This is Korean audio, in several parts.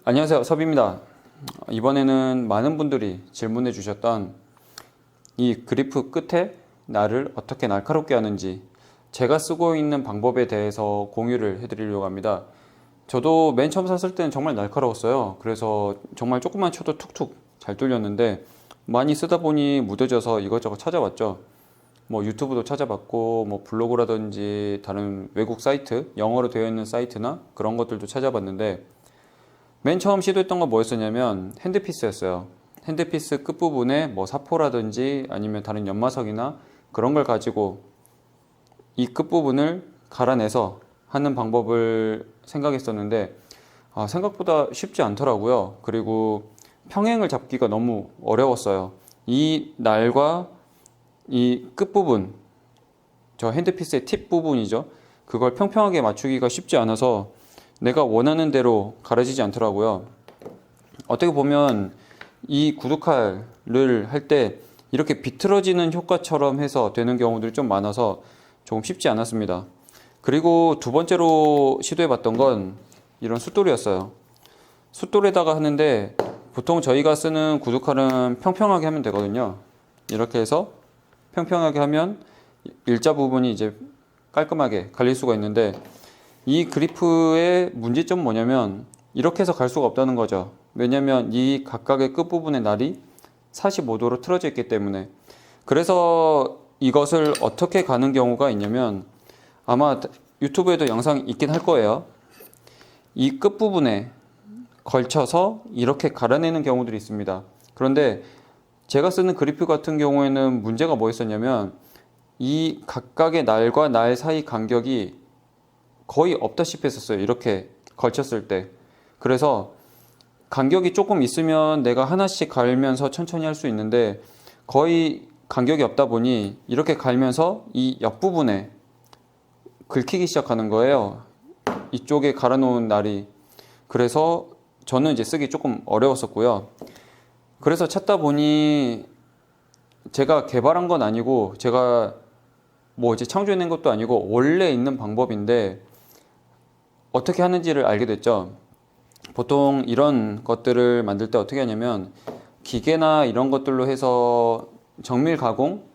안녕하세요, 섭입니다. 이번에는 많은 분들이 질문해 주셨던 이 그리프 끝에 날을 어떻게 날카롭게 하는지 제가 쓰고 있는 방법에 대해서 공유를 해드리려고 합니다. 저도 맨 처음 샀을 때는 정말 날카로웠어요. 그래서 정말 조금만 쳐도 툭툭 잘 뚫렸는데 많이 쓰다 보니 무뎌져서 이것저것 찾아봤죠. 뭐 유튜브도 찾아봤고 뭐 블로그라든지 다른 외국 사이트, 영어로 되어 있는 사이트나 그런 것들도 찾아봤는데 맨 처음 시도했던 건 뭐였었냐면 핸드피스였어요. 핸드피스 끝부분에 뭐 사포라든지 아니면 다른 연마석이나 그런 걸 가지고 이 끝부분을 갈아내서 하는 방법을 생각했었는데 생각보다 쉽지 않더라고요. 그리고 평행을 잡기가 너무 어려웠어요. 이 날과 이 끝부분, 저 핸드피스의 팁 부분이죠. 그걸 평평하게 맞추기가 쉽지 않아서 내가 원하는 대로 가려지지 않더라고요. 어떻게 보면 이 구두칼을 할 때 이렇게 비틀어지는 효과처럼 해서 되는 경우들이 좀 많아서 조금 쉽지 않았습니다. 그리고 두 번째로 시도해봤던 건 이런 숫돌이었어요. 숫돌에다가 하는데 보통 저희가 쓰는 구두칼은 평평하게 하면 되거든요. 이렇게 해서 평평하게 하면 일자 부분이 이제 깔끔하게 갈릴 수가 있는데 이 그리프의 문제점은 뭐냐면 이렇게 해서 갈 수가 없다는 거죠. 왜냐면 이 각각의 끝부분의 날이 45도로 틀어져 있기 때문에. 그래서 이것을 어떻게 가는 경우가 있냐면 아마 유튜브에도 영상이 있긴 할 거예요. 이 끝부분에 걸쳐서 이렇게 갈아내는 경우들이 있습니다. 그런데 제가 쓰는 그리프 같은 경우에는 문제가 뭐였었냐면 이 각각의 날과 날 사이 간격이 거의 없다시피 했었어요. 이렇게 걸쳤을 때. 그래서 간격이 조금 있으면 내가 하나씩 갈면서 천천히 할 수 있는데 거의 간격이 없다 보니 이렇게 갈면서 이 옆부분에 긁히기 시작하는 거예요. 이쪽에 갈아놓은 날이. 그래서 저는 이제 쓰기 조금 어려웠었고요. 그래서 찾다 보니 제가 개발한 건 아니고 제가 뭐 이제 창조해낸 것도 아니고 원래 있는 방법인데 어떻게 하는지를 알게 됐죠. 보통 이런 것들을 만들 때 어떻게 하냐면 기계나 이런 것들로 해서 정밀 가공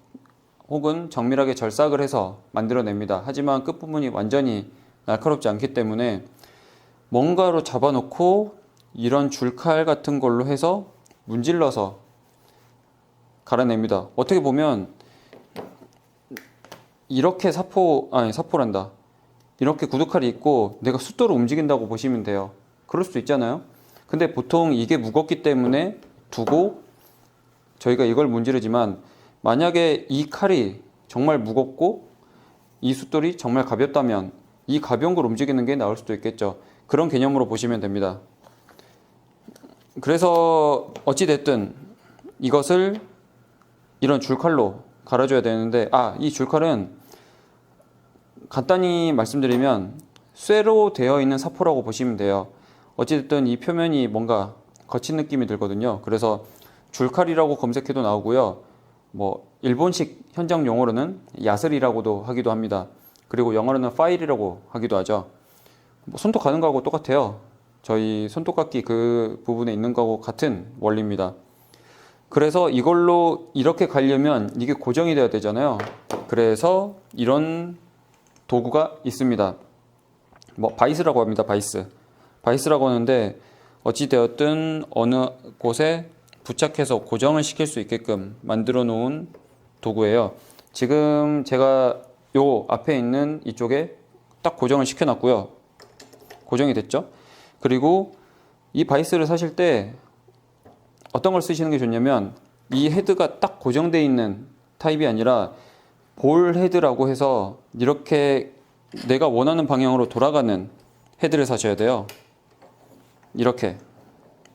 혹은 정밀하게 절삭을 해서 만들어냅니다. 하지만 끝부분이 완전히 날카롭지 않기 때문에 뭔가로 잡아놓고 이런 줄칼 같은 걸로 해서 문질러서 갈아냅니다. 어떻게 보면 이렇게 사포란다. 이렇게 구두칼이 있고 내가 숫도로 움직인다고 보시면 돼요. 그럴 수도 있잖아요. 근데 보통 이게 무겁기 때문에 두고 저희가 이걸 문지르지만 만약에 이 칼이 정말 무겁고 이 숫돌이 정말 가볍다면 이 가벼운 걸 움직이는 게 나을 수도 있겠죠. 그런 개념으로 보시면 됩니다. 그래서 어찌됐든 이것을 이런 줄칼로 갈아줘야 되는데 이 줄칼은 간단히 말씀드리면 쇠로 되어 있는 사포라고 보시면 돼요. 어찌됐든 이 표면이 뭔가 거친 느낌이 들거든요. 그래서 줄칼이라고 검색해도 나오고요. 뭐 일본식 현장 용어로는 야슬이라고도 하기도 합니다. 그리고 영어로는 파일이라고 하기도 하죠. 뭐 손톱 가는 거하고 똑같아요. 저희 손톱깎이 그 부분에 있는 거하고 같은 원리입니다. 그래서 이걸로 이렇게 가려면 이게 고정이 돼야 되잖아요. 그래서 이런 도구가 있습니다. 뭐 바이스라고 합니다. 바이스라고 하는데 어찌되었든 어느 곳에 부착해서 고정을 시킬 수 있게끔 만들어 놓은 도구예요. 지금 제가 요 앞에 있는 이쪽에 딱 고정을 시켜 놨고요. 고정이 됐죠. 그리고 이 바이스를 사실 때 어떤 걸 쓰시는 게 좋냐면 이 헤드가 딱 고정되어 있는 타입이 아니라 볼 헤드라고 해서 이렇게 내가 원하는 방향으로 돌아가는 헤드를 사셔야 돼요. 이렇게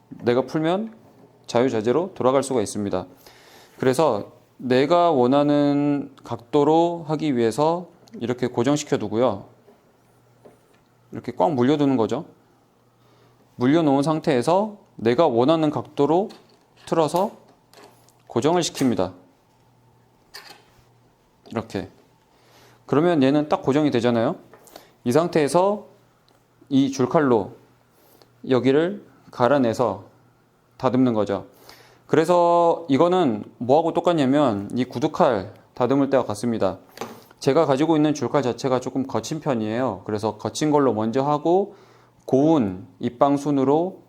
내가 풀면 자유자재로 돌아갈 수가 있습니다. 그래서 내가 원하는 각도로 하기 위해서 이렇게 고정시켜 두고요. 이렇게 꽉 물려두는 거죠. 물려놓은 상태에서 내가 원하는 각도로 틀어서 고정을 시킵니다. 이렇게. 그러면 얘는 딱 고정이 되잖아요. 이 상태에서 이 줄칼로 여기를 갈아내서 다듬는 거죠. 그래서 이거는 뭐하고 똑같냐면 이 구두칼 다듬을 때와 같습니다. 제가 가지고 있는 줄칼 자체가 조금 거친 편이에요. 그래서 거친 걸로 먼저 하고 고운 입방순으로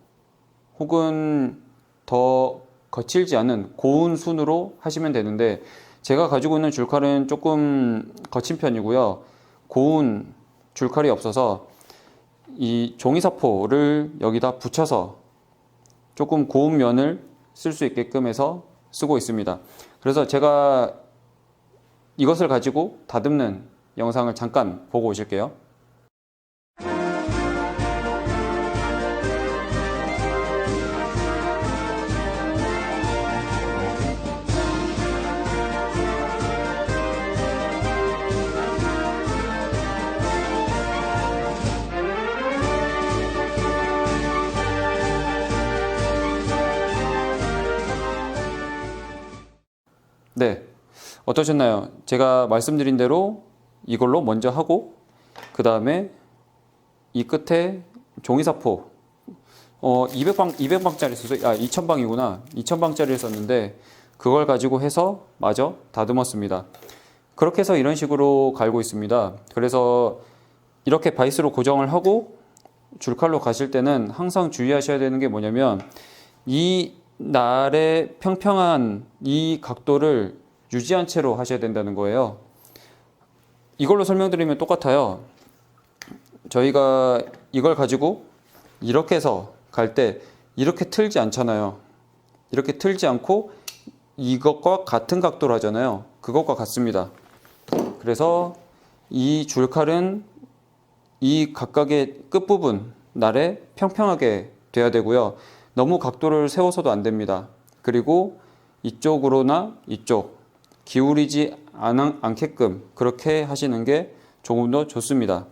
혹은 더 거칠지 않은 고운 순으로 하시면 되는데, 제가 가지고 있는 줄칼은 조금 거친 편이고요. 고운 줄칼이 없어서 이 종이사포를 여기다 붙여서 조금 고운 면을 쓸 수 있게끔 해서 쓰고 있습니다. 그래서 제가 이것을 가지고 다듬는 영상을 잠깐 보고 오실게요. 네, 어떠셨나요? 제가 말씀드린 대로 이걸로 먼저 하고 그 다음에 이 끝에 종이사포 200방짜리 썼어요. 2000방이구나. 2000방짜리를 썼는데 그걸 가지고 해서 마저 다듬었습니다. 그렇게 해서 이런 식으로 갈고 있습니다. 그래서 이렇게 바이스로 고정을 하고 줄칼로 가실 때는 항상 주의하셔야 되는 게 뭐냐면 이 날의 평평한 이 각도를 유지한 채로 하셔야 된다는 거예요. 이걸로 설명드리면 똑같아요. 저희가 이걸 가지고 이렇게 해서 갈 때 이렇게 틀지 않잖아요. 이렇게 틀지 않고 이것과 같은 각도로 하잖아요. 그것과 같습니다. 그래서 이 줄칼은 이 각각의 끝부분 날에 평평하게 돼야 되고요. 너무 각도를 세워서도 안 됩니다. 그리고 이쪽으로나 이쪽 기울이지 않게끔 그렇게 하시는 게 조금 더 좋습니다.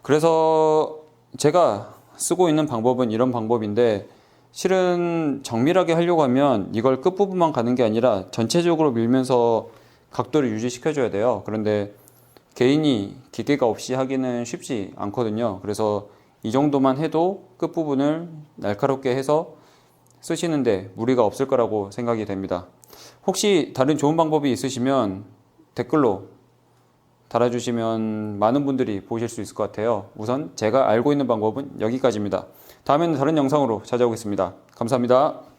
그래서 제가 쓰고 있는 방법은 이런 방법인데, 실은 정밀하게 하려고 하면 이걸 끝부분만 가는 게 아니라 전체적으로 밀면서 각도를 유지시켜 줘야 돼요. 그런데 개인이 기계가 없이 하기는 쉽지 않거든요. 그래서 이 정도만 해도 끝부분을 날카롭게 해서 쓰시는데 무리가 없을 거라고 생각이 됩니다. 혹시 다른 좋은 방법이 있으시면 댓글로 달아주시면 많은 분들이 보실 수 있을 것 같아요. 우선 제가 알고 있는 방법은 여기까지입니다. 다음에는 다른 영상으로 찾아오겠습니다. 감사합니다.